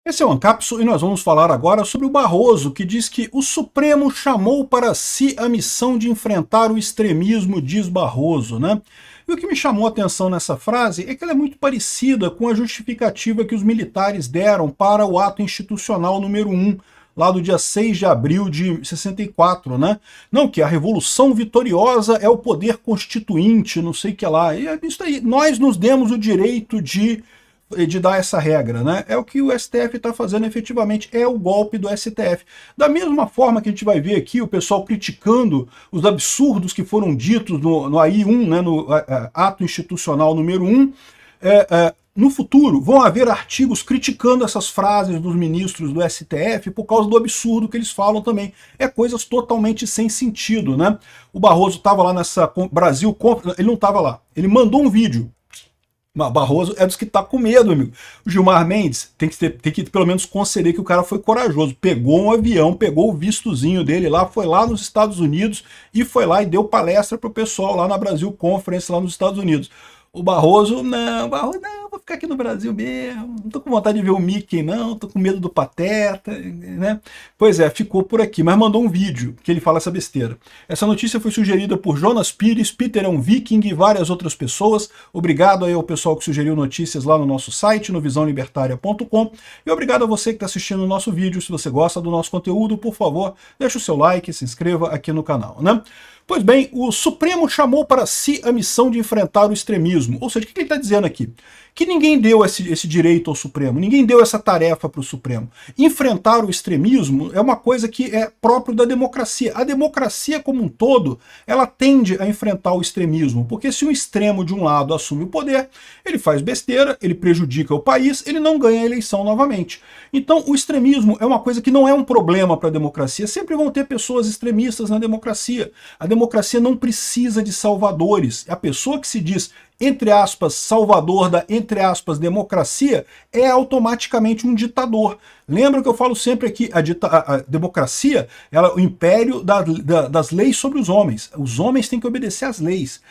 Esse é o Ancapso e nós vamos falar agora sobre o Barroso, que diz que o Supremo chamou para si a missão de enfrentar o extremismo, diz Barroso, né? E o que me chamou a atenção nessa frase é que ela é muito parecida com a justificativa que os militares deram para o ato institucional número 1, lá do dia 6 de abril de 64, né? Não, que a Revolução Vitoriosa é o poder constituinte, não sei o que lá. E é isso aí, nós nos demos o direito de dar essa regra, né? É o que o STF está fazendo efetivamente, é o golpe do STF. Da mesma forma que a gente vai ver aqui o pessoal criticando os absurdos que foram ditos no AI-1, né, no ato institucional número 1, no futuro vão haver artigos criticando essas frases dos ministros do STF por causa do absurdo que eles falam também. É coisas totalmente sem sentido, né? O Barroso estava lá nessa Brasil, ele não estava lá, ele mandou um vídeo. Barroso é dos que tá com medo, amigo. O Gilmar Mendes tem que pelo menos conceder que o cara foi corajoso. Pegou um avião, pegou o vistozinho dele lá, foi lá nos Estados Unidos e foi lá e deu palestra pro pessoal lá na Brasil Conference, lá nos Estados Unidos. O Barroso, não, vou ficar aqui no Brasil mesmo, não tô com vontade de ver o Mickey não, tô com medo do Pateta, né? Pois é, ficou por aqui, mas mandou um vídeo que ele fala essa besteira. Essa notícia foi sugerida por Jonas Pires, Peter é um Viking e várias outras pessoas. Obrigado aí ao pessoal que sugeriu notícias lá no nosso site, no visãolibertaria.com, e obrigado a você que está assistindo o nosso vídeo. Se você gosta do nosso conteúdo, por favor, deixa o seu like, se inscreva aqui no canal, né? Pois bem, o Supremo chamou para si a missão de enfrentar o extremismo. Ou seja, o que ele está dizendo aqui? Que ninguém deu esse direito ao Supremo, ninguém deu essa tarefa para o Supremo. Enfrentar o extremismo é uma coisa que é próprio da democracia. A democracia como um todo, ela tende a enfrentar o extremismo, porque se um extremo de um lado assume o poder, ele faz besteira, ele prejudica o país, ele não ganha a eleição novamente. Então o extremismo é uma coisa que não é um problema para a democracia, sempre vão ter pessoas extremistas na democracia. A democracia não precisa de salvadores. A pessoa que se diz, entre aspas, salvador da, entre aspas, democracia, é automaticamente um ditador. Lembra que eu falo sempre aqui, a democracia, ela é o império das leis sobre os homens. Os homens têm que obedecer às leis.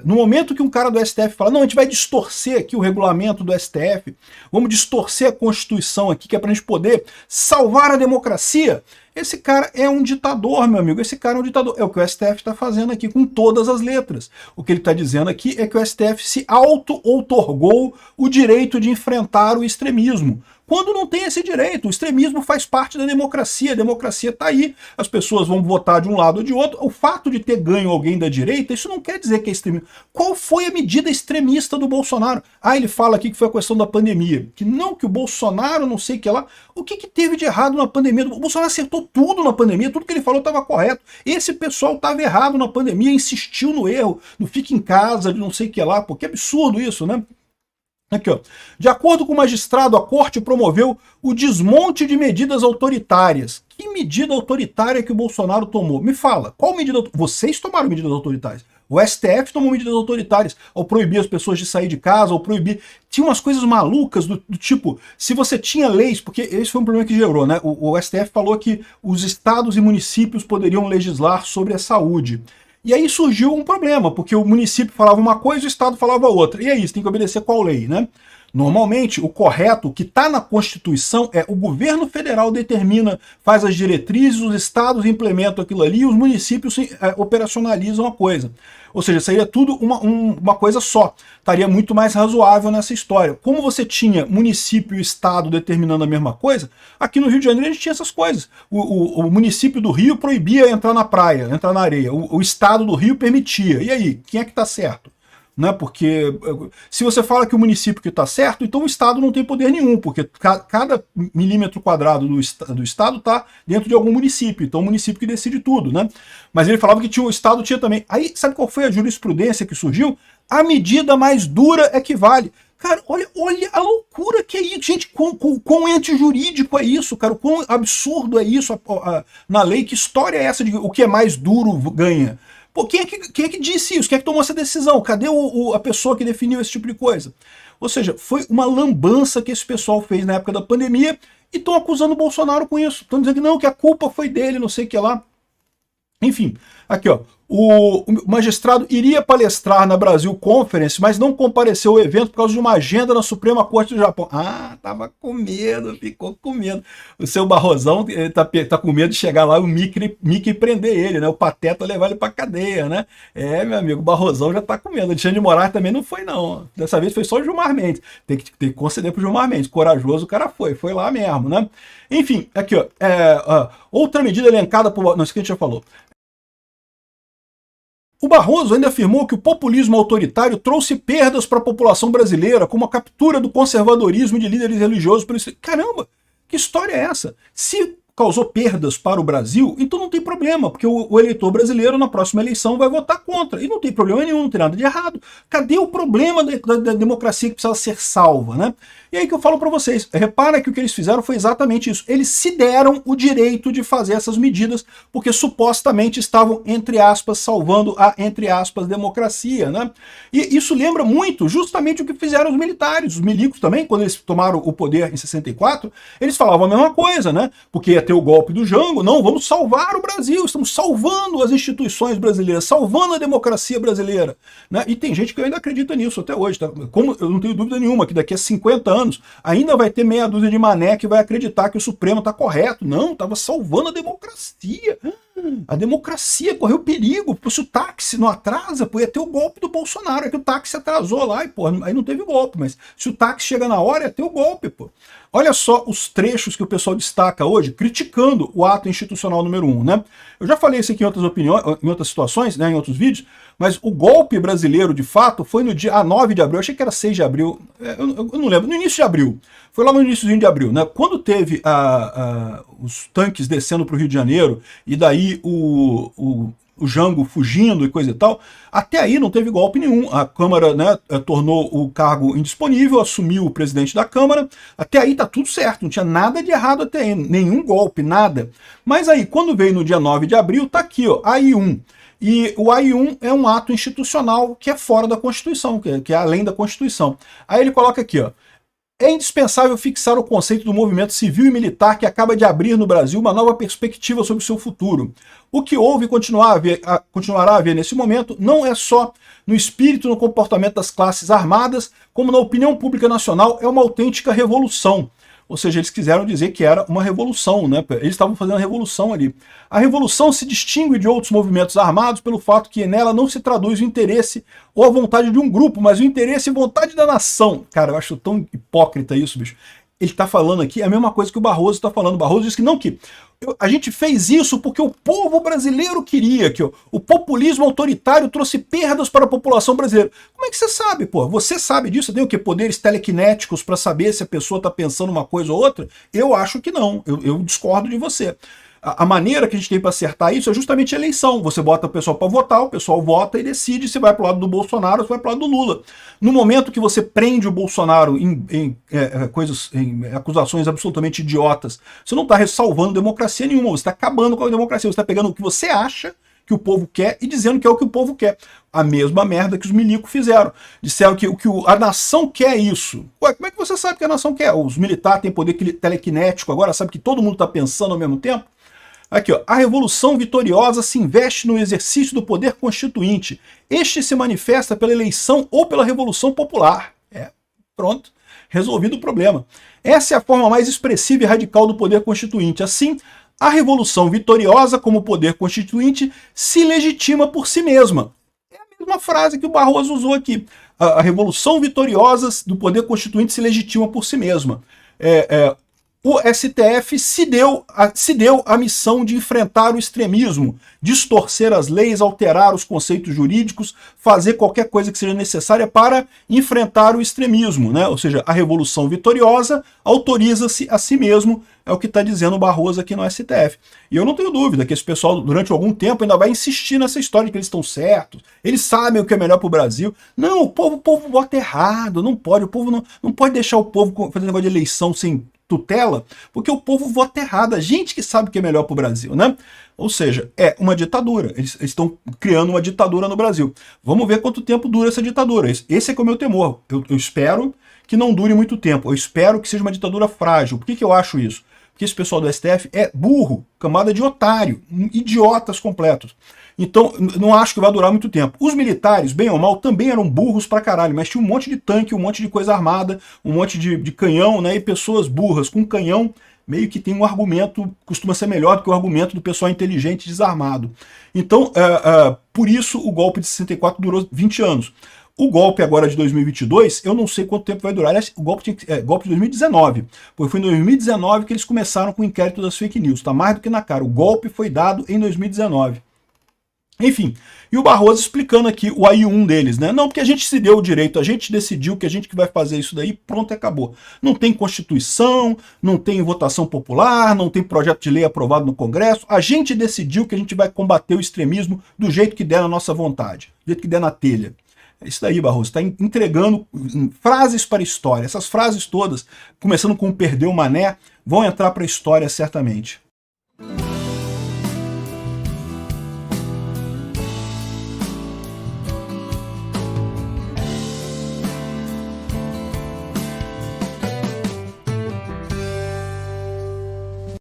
No momento que um cara do STF fala, não, a gente vai distorcer aqui o regulamento do STF, vamos distorcer a Constituição aqui, que é para a gente poder salvar a democracia, esse cara é um ditador, meu amigo, esse cara é um ditador. É o que o STF está fazendo aqui com todas as letras. O que ele está dizendo aqui é que o STF se auto-outorgou o direito de enfrentar o extremismo. Quando não tem esse direito, o extremismo faz parte da democracia, a democracia está aí, as pessoas vão votar de um lado ou de outro. O fato de ter ganho alguém da direita, isso não quer dizer que é extremismo. Qual foi a medida extremista do Bolsonaro? Ah, ele fala aqui que foi a questão da pandemia, que o Bolsonaro não sei o que lá. O que teve de errado na pandemia? O Bolsonaro acertou tudo na pandemia, tudo que ele falou estava correto. Esse pessoal estava errado na pandemia, insistiu no erro, no fica em casa, de não sei o que lá, pô, que absurdo isso, né? Aqui, ó. De acordo com o magistrado, a corte promoveu o desmonte de medidas autoritárias. Que medida autoritária que o Bolsonaro tomou? Me fala, qual medida? Vocês tomaram medidas autoritárias. O STF tomou medidas autoritárias ao proibir as pessoas de sair de casa, ao proibir... Tinha umas coisas malucas do tipo, se você tinha leis, porque esse foi um problema que gerou, né? O STF falou que os estados e municípios poderiam legislar sobre a saúde. E aí surgiu um problema, porque o município falava uma coisa e o estado falava outra. E é isso, tem que obedecer qual lei, né? Normalmente, o correto, o que está na Constituição, é o governo federal determina, faz as diretrizes, os estados implementam aquilo ali e os municípios operacionalizam a coisa. Ou seja, seria tudo uma coisa só. Estaria muito mais razoável nessa história. Como você tinha município e estado determinando a mesma coisa, aqui no Rio de Janeiro a gente tinha essas coisas. O município do Rio proibia entrar na praia, entrar na areia. O estado do Rio permitia. E aí, quem é que está certo? Né? Porque se você fala que o município que está certo, então o Estado não tem poder nenhum, porque cada milímetro quadrado do Estado está dentro de algum município, então o município que decide tudo, né? Mas ele falava que o Estado tinha também. Aí, sabe qual foi a jurisprudência que surgiu? A medida mais dura é que vale. Cara, olha a loucura que é isso, gente, quão antijurídico é isso, cara, quão absurdo é isso na lei, que história é essa de o que é mais duro ganha? Pô, quem é que disse isso? Quem é que tomou essa decisão? Cadê a pessoa que definiu esse tipo de coisa? Ou seja, foi uma lambança que esse pessoal fez na época da pandemia e estão acusando o Bolsonaro com isso. Estão dizendo que não, que a culpa foi dele, não sei o que lá. Enfim, Aqui, ó. O magistrado iria palestrar na Brasil Conference, mas não compareceu ao evento por causa de uma agenda na Suprema Corte do Japão. Ah, tava com medo, ficou com medo. O seu Barrosão tá com medo de chegar lá e o Mickey prender ele, né? O Pateta levar ele pra cadeia, né? É, meu amigo, o Barrosão já tá com medo. O Alexandre de Moraes também não foi, não. Dessa vez foi só o Gilmar Mendes. Tem que conceder pro Gilmar Mendes. Corajoso o cara foi lá mesmo, né? Enfim, aqui, ó. Outra medida elencada por... Não, isso que a gente já falou. O Barroso ainda afirmou que o populismo autoritário trouxe perdas para a população brasileira, como a captura do conservadorismo de líderes religiosos. Caramba, que história é essa? Se causou perdas para o Brasil, então não tem problema, porque o eleitor brasileiro na próxima eleição vai votar contra. E não tem problema nenhum, não tem nada de errado. Cadê o problema da democracia que precisa ser salva, né? E aí que eu falo para vocês, repara que o que eles fizeram foi exatamente isso. Eles se deram o direito de fazer essas medidas, porque supostamente estavam, entre aspas, salvando a, entre aspas, democracia, né? E isso lembra muito justamente o que fizeram os militares, os milicos também, quando eles tomaram o poder em 64, eles falavam a mesma coisa, né? Porque ia ter o golpe do Jango, não, vamos salvar o Brasil, estamos salvando as instituições brasileiras, salvando a democracia brasileira, né? E tem gente que ainda acredita nisso até hoje, tá? Como eu não tenho dúvida nenhuma que daqui a 50 anos ainda vai ter meia dúzia de mané que vai acreditar que o Supremo está correto. Não, estava salvando a democracia. A democracia correu perigo. Se o táxi não atrasa, ia ter o golpe do Bolsonaro. É que o táxi atrasou lá e, pô, aí não teve golpe. Mas se o táxi chega na hora, ia ter o golpe, pô. Olha só os trechos que o pessoal destaca hoje, criticando o ato institucional número 1, né? Eu já falei isso aqui em outras opiniões, em outras situações, né, em outros vídeos, mas o golpe brasileiro, de fato, foi no dia 9 de abril, eu achei que era 6 de abril, eu não lembro, no início de abril. Foi lá no iníciozinho de abril, né? Quando teve os tanques descendo para o Rio de Janeiro, e daí o Jango fugindo e coisa e tal, até aí não teve golpe nenhum. A Câmara, né, tornou o cargo indisponível, assumiu o presidente da Câmara, até aí tá tudo certo, não tinha nada de errado até aí, nenhum golpe, nada. Mas aí, quando veio no dia 9 de abril, tá aqui, ó, AI-1. E o AI-1 é um ato institucional que é fora da Constituição, que é além da Constituição. Aí ele coloca aqui, ó, é indispensável fixar o conceito do movimento civil e militar que acaba de abrir no Brasil uma nova perspectiva sobre o seu futuro. O que houve e continuará a haver nesse momento não é só no espírito e no comportamento das classes armadas, como na opinião pública nacional, é uma autêntica revolução. Ou seja, eles quiseram dizer que era uma revolução, né? Eles estavam fazendo a revolução ali. A revolução se distingue de outros movimentos armados pelo fato que nela não se traduz o interesse ou a vontade de um grupo, mas o interesse e vontade da nação. Cara, eu acho tão hipócrita isso, bicho. Ele está falando aqui a mesma coisa que o Barroso está falando. O Barroso diz que não, que a gente fez isso porque o povo brasileiro queria, que o populismo autoritário trouxe perdas para a população brasileira. Como é que você sabe, pô? Você sabe disso? Você tem o quê? Poderes telequinéticos para saber se a pessoa está pensando uma coisa ou outra? Eu acho que não. Eu discordo de você. A maneira que a gente tem para acertar isso é justamente a eleição. Você bota o pessoal para votar, o pessoal vota e decide se vai para o lado do Bolsonaro ou se vai para o lado do Lula. No momento que você prende o Bolsonaro em acusações absolutamente idiotas, você não está salvando democracia nenhuma, você está acabando com a democracia, você está pegando o que você acha que o povo quer e dizendo que é o que o povo quer. A mesma merda que os milicos fizeram. Disseram que a nação quer isso. Ué, como é que você sabe que a nação quer? Os militares têm poder telequinético agora, sabe que todo mundo está pensando ao mesmo tempo? Aqui, ó, a revolução vitoriosa se investe no exercício do poder constituinte. Este se manifesta pela eleição ou pela revolução popular. Pronto, resolvido o problema. Essa é a forma mais expressiva e radical do poder constituinte. Assim, a revolução vitoriosa como poder constituinte se legitima por si mesma. É a mesma frase que o Barroso usou aqui. A revolução vitoriosa do poder constituinte se legitima por si mesma. O STF se deu a missão de enfrentar o extremismo, distorcer as leis, alterar os conceitos jurídicos, fazer qualquer coisa que seja necessária para enfrentar o extremismo, né? Ou seja, a revolução vitoriosa autoriza-se a si mesmo, é o que está dizendo o Barroso aqui no STF. E eu não tenho dúvida que esse pessoal, durante algum tempo, ainda vai insistir nessa história de que eles estão certos, eles sabem o que é melhor para o Brasil. Não, o povo vota errado, não pode, o povo não pode deixar o povo fazer negócio de eleição sem tutela, porque o povo vota errado, a gente que sabe o que é melhor para o Brasil, né? Ou seja, é uma ditadura, eles estão criando uma ditadura no Brasil. Vamos ver quanto tempo dura essa ditadura, esse é que é o meu temor. Eu espero que não dure muito tempo, eu espero que seja uma ditadura frágil. Por que eu acho isso? que esse pessoal do STF é burro, camada de otário, idiotas completos. Então, não acho que vai durar muito tempo. Os militares, bem ou mal, também eram burros pra caralho, mas tinha um monte de tanque, um monte de coisa armada, um monte de canhão, né? E pessoas burras com canhão meio que tem um argumento, costuma ser melhor do que o argumento do pessoal inteligente desarmado. Então, por isso o golpe de 64 durou 20 anos. O golpe agora de 2022, eu não sei quanto tempo vai durar. Aliás, o golpe de 2019, porque foi em 2019 que eles começaram com o inquérito das fake news. Tá mais do que na cara. O golpe foi dado em 2019. Enfim, e o Barroso explicando aqui o AI-1 deles, né? Não, porque a gente se deu o direito, a gente decidiu que a gente que vai fazer isso daí, pronto, acabou. Não tem Constituição, não tem votação popular, não tem projeto de lei aprovado no Congresso, a gente decidiu que a gente vai combater o extremismo do jeito que der na nossa vontade, do jeito que der na telha. É isso daí, Barroso, está entregando frases para a história. Essas frases todas, começando com perdeu o mané, vão entrar para a história certamente.